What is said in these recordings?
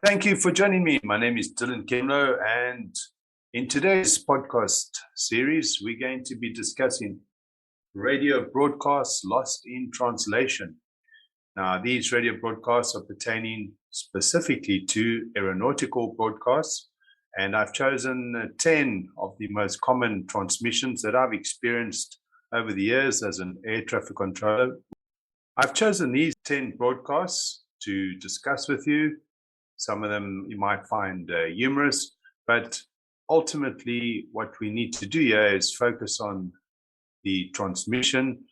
Thank you for joining me. My name is Dylan Kemlo, and in today's podcast series, we're going to be discussing radio broadcasts lost in translation. Now, these radio broadcasts are pertaining specifically to aeronautical broadcasts, and I've chosen 10 of the most common transmissions that I've experienced over the years as an air traffic controller. I've chosen these 10 broadcasts to discuss with you. Some of them you might find humorous, but ultimately what we need to do here is focus on the transmission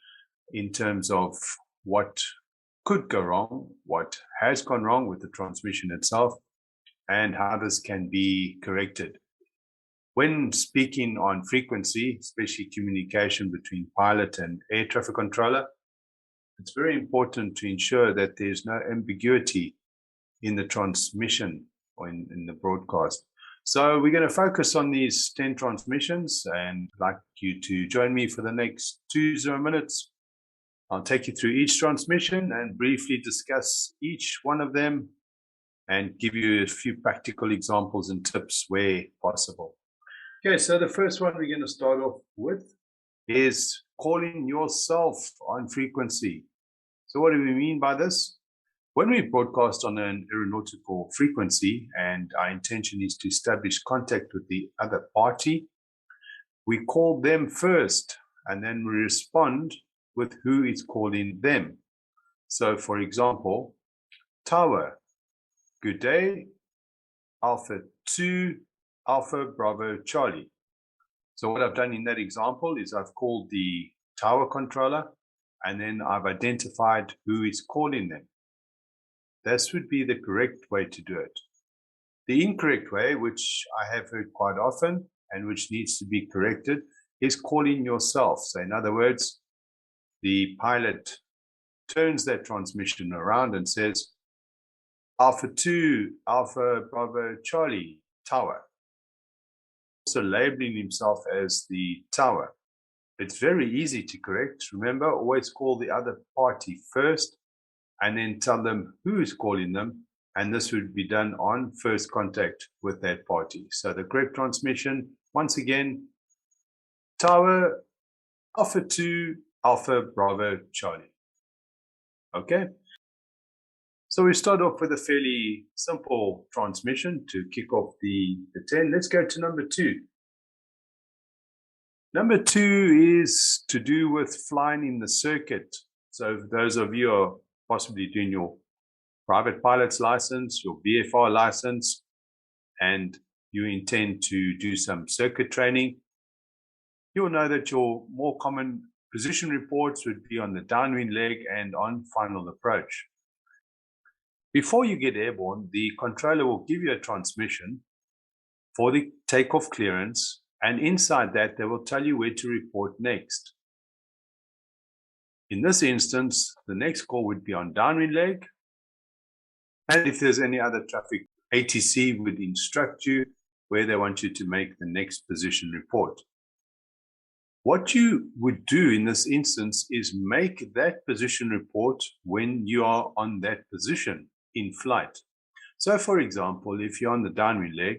in terms of what could go wrong, what has gone wrong with the transmission itself, and how this can be corrected. When speaking on frequency, especially communication between pilot and air traffic controller, it's very important to ensure that there's no ambiguity in the transmission or in the broadcast. So we're going to focus on these 10 transmissions, and I'd like you to join me for the next 20 minutes. I'll take you through each transmission and briefly discuss each one of them and give you a few practical examples and tips where possible. Okay, so the first one we're going to start off with is calling yourself on frequency. So what do we mean by this? When we broadcast on an aeronautical frequency and our intention is to establish contact with the other party, we call them first and then we respond with who is calling them. So for example, Tower, good day, Alpha 2, Alpha Bravo Charlie. So what I've done in that example is I've called the tower controller and then I've identified who is calling them. This would be the correct way to do it. The incorrect way, which I have heard quite often and which needs to be corrected, is calling yourself. So in other words, the pilot turns that transmission around and says, Alpha 2, Alpha Bravo Charlie, Tower. Also labeling himself as the tower. It's very easy to correct. Remember, always call the other party first and then tell them who is calling them, and this would be done on first contact with that party. So the correct transmission, once again, Tower, Alpha 2, Alpha Bravo Charlie. Okay? So we start off with a fairly simple transmission to kick off the 10. Let's go to number 2. Number 2 is to do with flying in the circuit. So those of you who are possibly doing your private pilot's license, your VFR license, and you intend to do some circuit training, you'll know that your more common position reports would be on the downwind leg and on final approach. Before you get airborne, the controller will give you a transmission for the takeoff clearance, and inside that, they will tell you where to report next. In this instance, the next call would be on downwind leg. And if there's any other traffic, ATC would instruct you where they want you to make the next position report. What you would do in this instance is make that position report when you are on that position in flight. So for example, if you're on the downwind leg,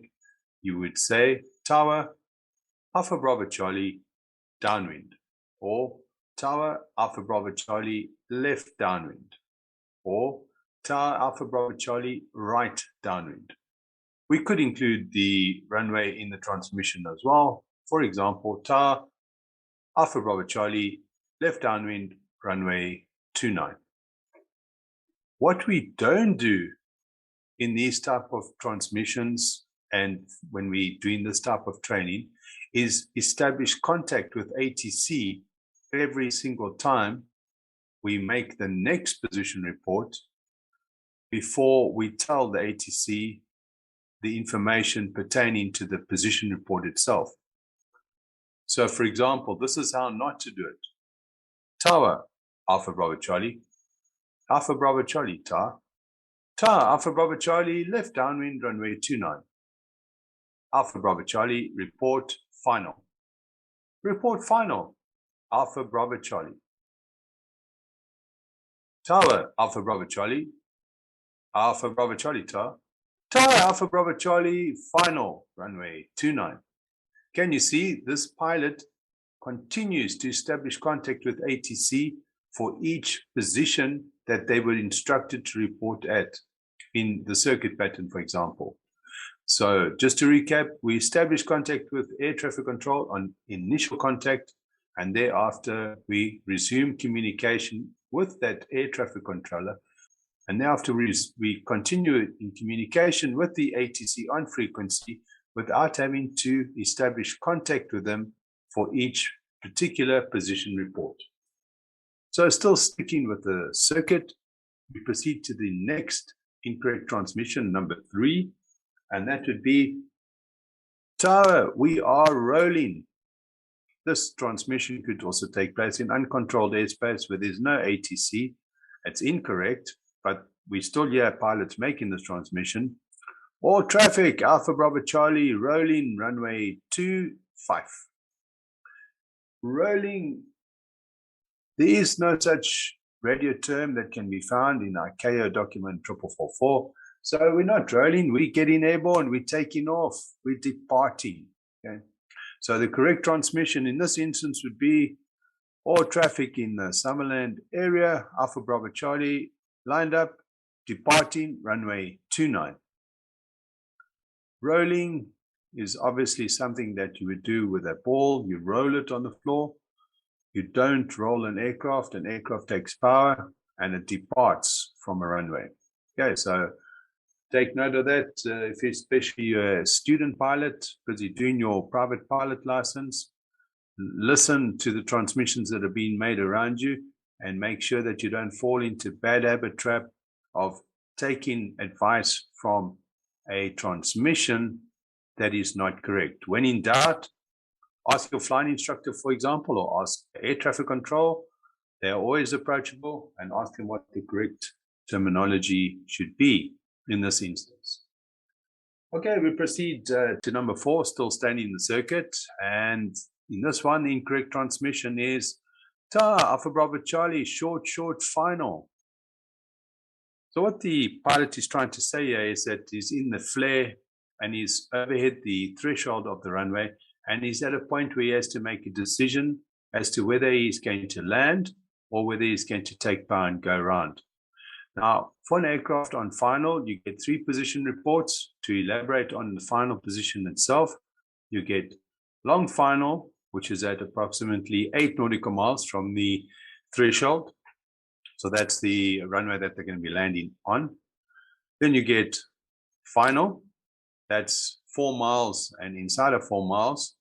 you would say Tower, Alpha Bravo Charlie, downwind, or Tower, Alpha Bravo Charlie, left downwind, or Tower, Alpha Bravo Charlie, right downwind. We could include the runway in the transmission as well. For example, Tower, Alpha Bravo Charlie, left downwind, runway 29. What we don't do in these type of transmissions and when we're doing this type of training is establish contact with ATC every single time we make the next position report before we tell the ATC the information pertaining to the position report itself. So for example, this is how not to do it. Tower, Alpha Bravo Charlie, Alpha Bravo Charlie, Tower, Alpha Bravo Charlie, left downwind, runway 29. Alpha Bravo Charlie, report final. Report final, Alpha Bravo Charlie. Tower, Alpha Bravo Charlie. Alpha Bravo Charlie, Tower. Tower, Alpha Bravo Charlie, final, runway 29. Can you see this pilot continues to establish contact with ATC for each position that they were instructed to report at in the circuit pattern, for example. So just to recap, we established contact with air traffic control on initial contact, and thereafter we resume communication with that air traffic controller. And thereafter we continue in communication with the ATC on frequency without having to establish contact with them for each particular position report. So still sticking with the circuit, we proceed to the next incorrect transmission, number 3, and that would be, Tower, we are rolling. This transmission could also take place in uncontrolled airspace where there's no ATC. It's incorrect, but we still hear pilots making this transmission. All traffic, Alpha Bravo Charlie, rolling, runway 25. Rolling, there is no such radio term that can be found in our KO document 4444. So we're not rolling, we're getting airborne, we're taking off, we're departing. Okay? So the correct transmission in this instance would be all traffic in the Summerland area, Alpha Bravo Charlie, lined up, departing, runway 29. Rolling is obviously something that you would do with a ball. You roll it on the floor. You don't roll an aircraft. An aircraft takes power and it departs from a runway. Okay, so take note of that. If especially you're a student pilot, busy doing your private pilot license, listen to the transmissions that are being made around you and make sure that you don't fall into bad habit trap of taking advice from a transmission that is not correct. When in doubt, ask your flying instructor, for example, or ask air traffic control. They are always approachable, and ask them what the correct terminology should be in this instance. Okay, we proceed to number 4, still standing in the circuit. And in this one, the incorrect transmission is Alpha Bravo Charlie, short, final. So what the pilot is trying to say here is that he's in the flare and he's overhead the threshold of the runway, and he's at a point where he has to make a decision as to whether he's going to land or whether he's going to take power and go around. Now, for an aircraft on final, you get 3 position reports. To elaborate on the final position itself, you get long final, which is at approximately 8 nautical miles from the threshold. So that's the runway that they're going to be landing on. Then you get final, that's 4 miles and inside of 4 miles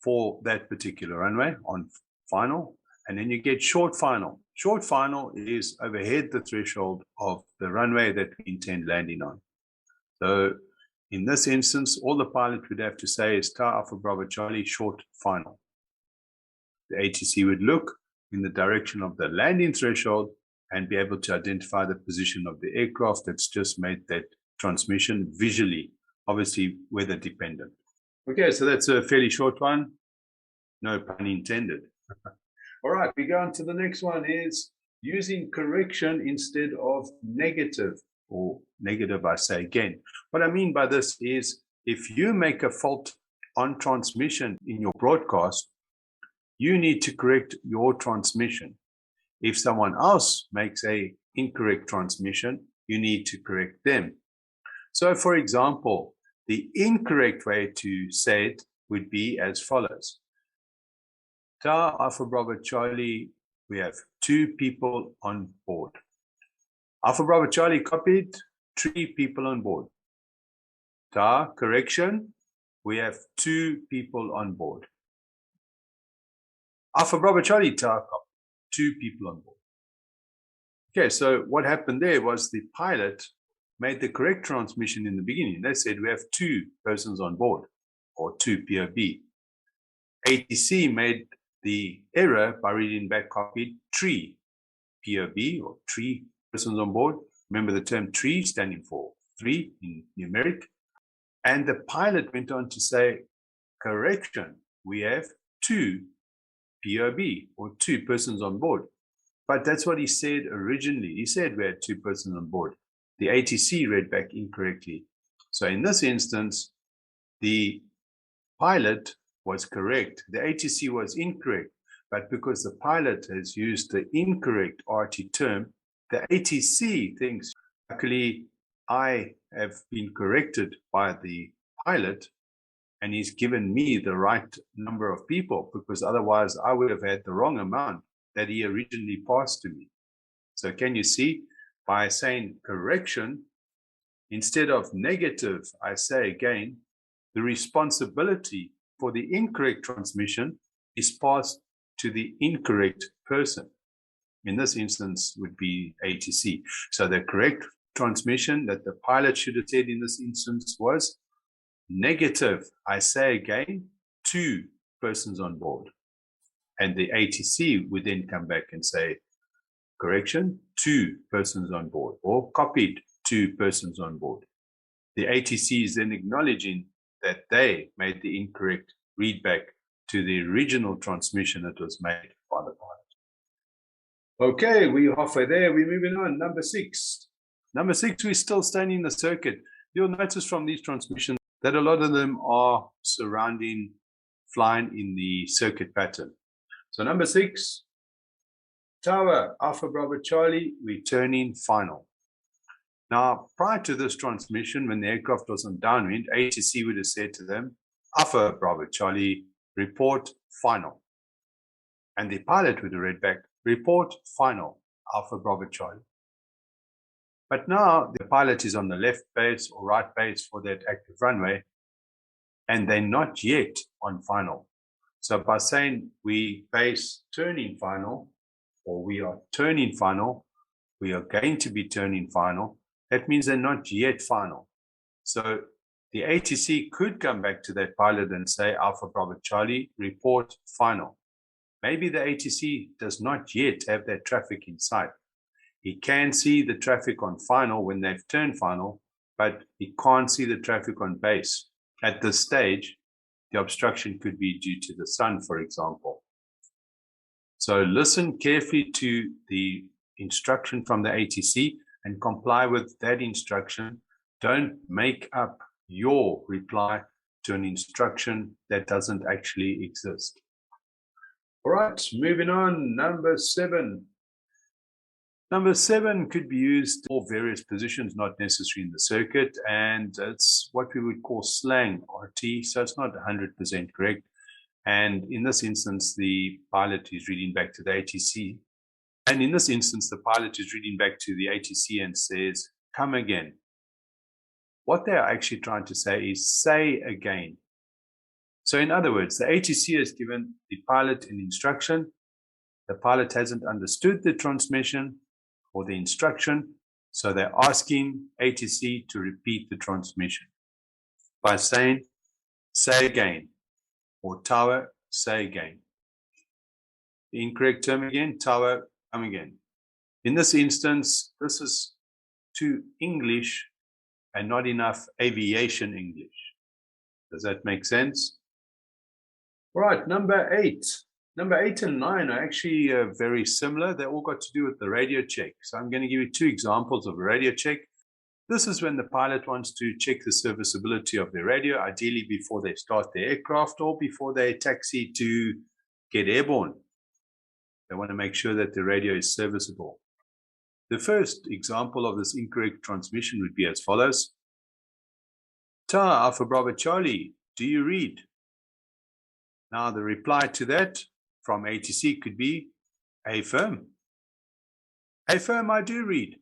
for that particular runway on final. And then you get short final. Short final is overhead the threshold of the runway that we intend landing on. So in this instance, all the pilot would have to say is Tower Alpha Bravo Charlie, short final. The ATC would look in the direction of the landing threshold and be able to identify the position of the aircraft that's just made that transmission visually, obviously weather dependent. Okay, so that's a fairly short one. No pun intended. All right, we go on to the next one, is using correction instead of negative, or negative, I say again. What I mean by this is if you make a fault on transmission in your broadcast, you need to correct your transmission. If someone else makes a incorrect transmission, you need to correct them. So for example, the incorrect way to say it would be as follows. Tower Alpha Bravo Charlie, we have 2 people on board. Alpha Bravo Charlie copied, 3 people on board. Tower, correction, we have 2 people on board. Alpha Bravo Charlie, Tower, 2 people on board. Okay, so what happened there was the pilot made the correct transmission in the beginning. They said we have 2 persons on board, or 2 POB. ATC made the error by reading back copied 3 POB, or 3 persons on board. Remember the term 3 standing for 3 in numeric. And the pilot went on to say, correction, we have 2 POB, or 2 persons on board. But that's what he said originally. He said we had 2 persons on board. The ATC read back incorrectly. So in this instance, the pilot was correct. The ATC was incorrect. But because the pilot has used the incorrect RT term, the ATC thinks, luckily, I have been corrected by the pilot, and he's given me the right number of people, because otherwise I would have had the wrong amount that he originally passed to me. So can you see, by saying correction, instead of negative, I say again, the responsibility for the incorrect transmission is passed to the incorrect person. In this instance would be ATC. So the correct transmission that the pilot should have said in this instance was negative, I say again, 2 persons on board. And the ATC would then come back and say, correction, 2 persons on board, or copied 2 persons on board. The ATC is then acknowledging that they made the incorrect readback to the original transmission that was made by the pilot. Okay, we're halfway there. We're moving on. Number 6. Number 6, we're still staying in the circuit. You'll notice from these transmissions that a lot of them are surrounding flying in the circuit pattern. So number 6, Tower, Alpha Bravo Charlie, returning final. Now, prior to this transmission, when the aircraft was on downwind, ATC would have said to them, Alpha Bravo Charlie, report final. And the pilot would have read back, report final, Alpha Bravo Charlie. But now the pilot is on the left base or right base for that active runway, and they're not yet on final. So by saying we base turning final, or we are turning final, we are going to be turning final, that means they're not yet final. So the ATC could come back to that pilot and say, Alpha Bravo Charlie, report final. Maybe the ATC does not yet have that traffic in sight. He can see the traffic on final when they've turned final, but he can't see the traffic on base. At this stage, the obstruction could be due to the sun, for example. So listen carefully to the instruction from the ATC and comply with that instruction. Don't make up your reply to an instruction that doesn't actually exist. All right, moving on, number 7. Number 7 could be used for various positions, not necessary in the circuit, and it's what we would call slang RT, so it's not 100% correct. And in this instance, the pilot is reading back to the ATC. And in this instance, the pilot is reading back to the ATC and says, come again. What they are actually trying to say is say again. So in other words, the ATC has given the pilot an instruction. The pilot hasn't understood the transmission or the instruction, so they're asking ATC to repeat the transmission by saying, say again, or tower, say again. The incorrect term again, tower, come again. In this instance, this is too English and not enough aviation English. Does that make sense? All right, number 8. Number 8 and 9 are actually very similar. They all got to do with the radio check. So I'm going to give you 2 examples of a radio check. This is when the pilot wants to check the serviceability of the radio, ideally before they start the aircraft or before they taxi to get airborne. They want to make sure that the radio is serviceable. The first example of this incorrect transmission would be as follows. Tower Alpha Bravo Charlie, do you read? Now the reply to that from ATC could be, affirm. Affirm, I do read.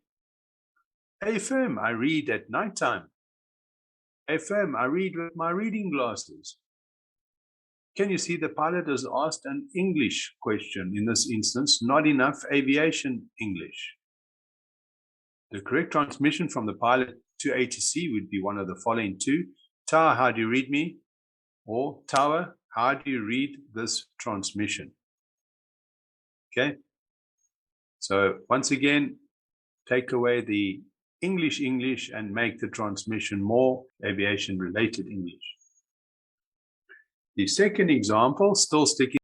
Affirm, I read at nighttime. Affirm, I read with my reading glasses. Can you see the pilot has asked an English question in this instance, not enough aviation English. The correct transmission from the pilot to ATC would be one of the following 2. Tower, how do you read me? Or Tower, how do you read this transmission? Okay. So once again, take away the English and make the transmission more aviation related English. The second example, still sticking